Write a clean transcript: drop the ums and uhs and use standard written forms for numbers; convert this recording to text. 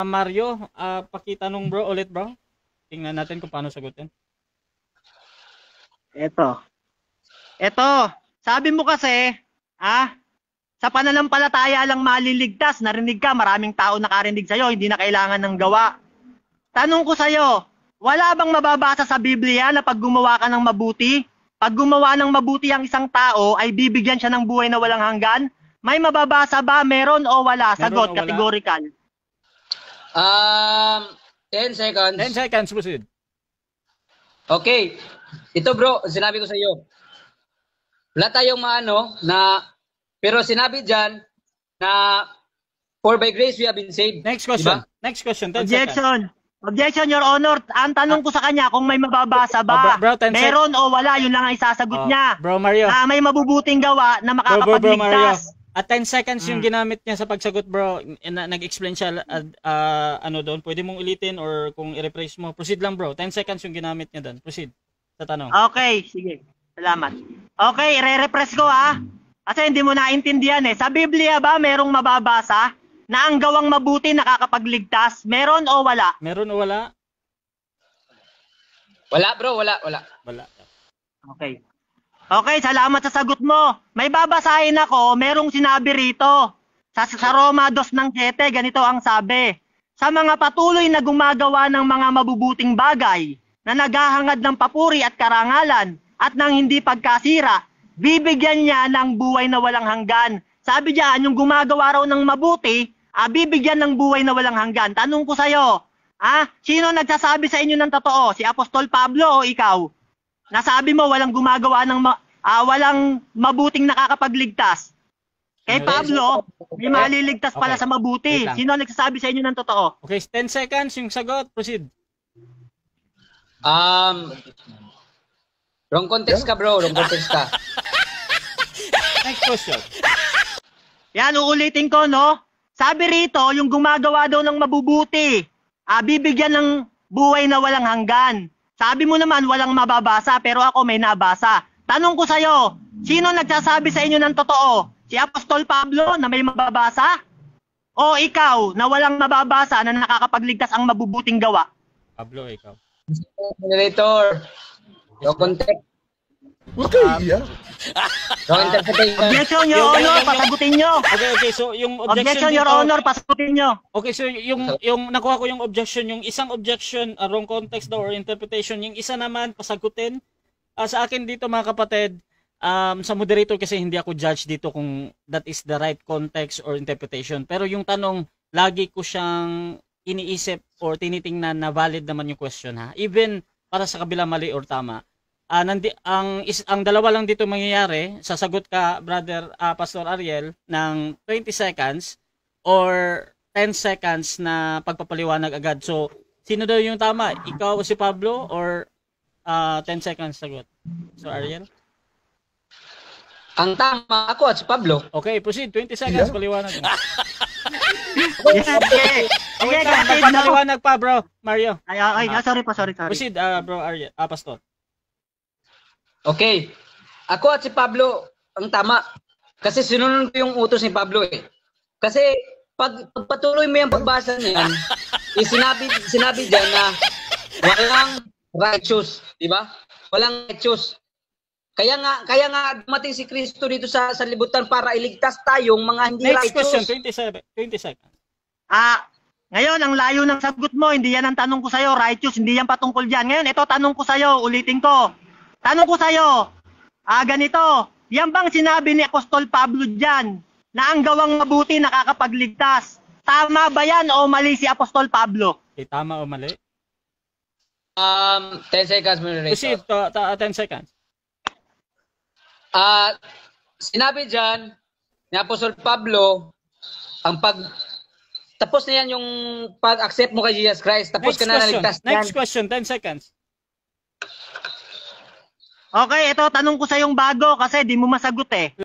Mario, pakitanong bro ulit bro. Tingnan natin kung paano sagutin. Eto. Sabi mo kasi, sa pananampalataya lang maliligtas. Narinig ka, maraming tao nakarinig sa'yo, hindi na kailangan ng gawa. Tanong ko sa'yo, wala bang mababasa sa Biblia na pag gumawa ka ng mabuti, pag gumawa ng mabuti ang isang tao, ay bibigyan siya ng buhay na walang hanggan? May mababasa ba? Meron o wala? Sagot, categorical. 10 seconds. 10 seconds, proceed. Okay. Ito bro, sinabi ko sa iyo. Wala tayong maano na, pero sinabi dyan na for by grace we have been saved. Next question. Diba? Next question. 10 Objection. Seconds. Objection, Your Honor. Ang tanong ko sa kanya kung may mababasa ba. Bro, meron o wala, yun lang ang isasagot niya. Bro Mario. May mabubuting gawa na makakapagligtas. At 10 seconds yung ginamit niya sa pagsagot, bro. Nag-explain siya ano doon. Pwede mong ulitin or kung i-rephrase mo. Proceed lang, bro. 10 seconds yung ginamit niya doon. Proceed sa tanong. Okay, sige. Salamat. Okay, i-repress ko kasi hindi mo naintindihan eh. Sa Biblia ba merong mababasa na ang gawang mabuti nakakapagligtas? Meron o wala? Meron o wala? Wala bro, wala. Okay. Okay, salamat sa sagot mo. May babasahin ako, merong sinabi rito. Sa Roma 2:7, ganito ang sabi. Sa mga patuloy na gumagawa ng mga mabubuting bagay, na naghahangad ng papuri at karangalan, at ng hindi pagkasira, bibigyan niya ng buhay na walang hanggan. Sabi diyan, yung gumagawa raw ng mabuti, bibigyan ng buhay na walang hanggan. Tanong ko sa'yo, sino nagsasabi sa inyo ng totoo? Si Apostol Pablo o ikaw? Nasabi mo walang gumagawa ng walang mabuting nakakapagligtas. Kay Pablo, may maliligtas pala sa mabuti. Sino nagsasabi sa inyo ng totoo? Okay, 10 seconds yung sagot. Proceed. Wrong context ka bro, wrong context ka. Next question. Yan, uulitin ko, no? Sabi rito, yung gumagawa daw ng mabubuti, bibigyan ng buhay na walang hanggan. Sabi mo naman walang mababasa, pero ako may nabasa. Tanong ko sa'yo, sino nagsasabi sa inyo ng totoo? Si Apostol Pablo na may mababasa? O ikaw na walang mababasa na nakakapagligtas ang mabubuting gawa? Pablo, ikaw. Moderator, wrong context. Wrong interpretation. Objection, Your Honor, pasagutin nyo. Okay, so yung Objection, Your Honor, pasagutin nyo. Okay, so yung nakuha ko yung objection, yung isang objection, wrong context daw or interpretation, yung isa naman pasagutin. Sa akin dito mga kapatid, sa moderator kasi hindi ako judge dito kung that is the right context or interpretation. Pero yung tanong, lagi ko siyang iniisip or tinitingnan na valid naman yung question Even para sa kabila mali or tama. Ang dalawa lang dito mangyayari, sasagot ka brother Pastor Ariel ng 20 seconds or 10 seconds na pagpapaliwanag agad. So, sino daw yung tama? Ikaw o si Pablo or 10 seconds sagot? So, Ariel? Ang tama ako at si Pablo. Okay, proceed. 20 seconds, paliwanag. Okay, paliwanag pa, bro. Mario. Sorry. Proceed, bro Ariel, Pastor. Okay. Ako at si Pablo ang tama. Kasi sinunod ko yung utos ni Pablo eh. Kasi pag patuloy mo yung pagbasa niyan, sinabi diyan na walang righteous, di ba? Walang righteous. Kaya nga dumating si Kristo dito sa libutan para iligtas tayong mga hindi righteous. Next question, 20 seconds. Ngayon, ang layo ng sagot mo, hindi yan ang tanong ko sa'yo, righteous, hindi yan patungkol dyan. Ngayon, ito tanong ko sa'yo, ulitin ko. Tanong ko sa'yo, ganito, yan bang sinabi ni Apostol Pablo dyan, na ang gawang mabuti nakakapagligtas? Tama ba yan o mali si Apostol Pablo? Tama o mali? 10 seconds, moderator. Proceed, 10 seconds. Sinabi dyan ni Apostol Pablo, tapos na yan yung pag-accept mo kay Jesus Christ. Tapos ka na naligtas yan. Next question, 10 seconds. Okay, ito tanong ko sa yung bago kasi di mo masagot eh.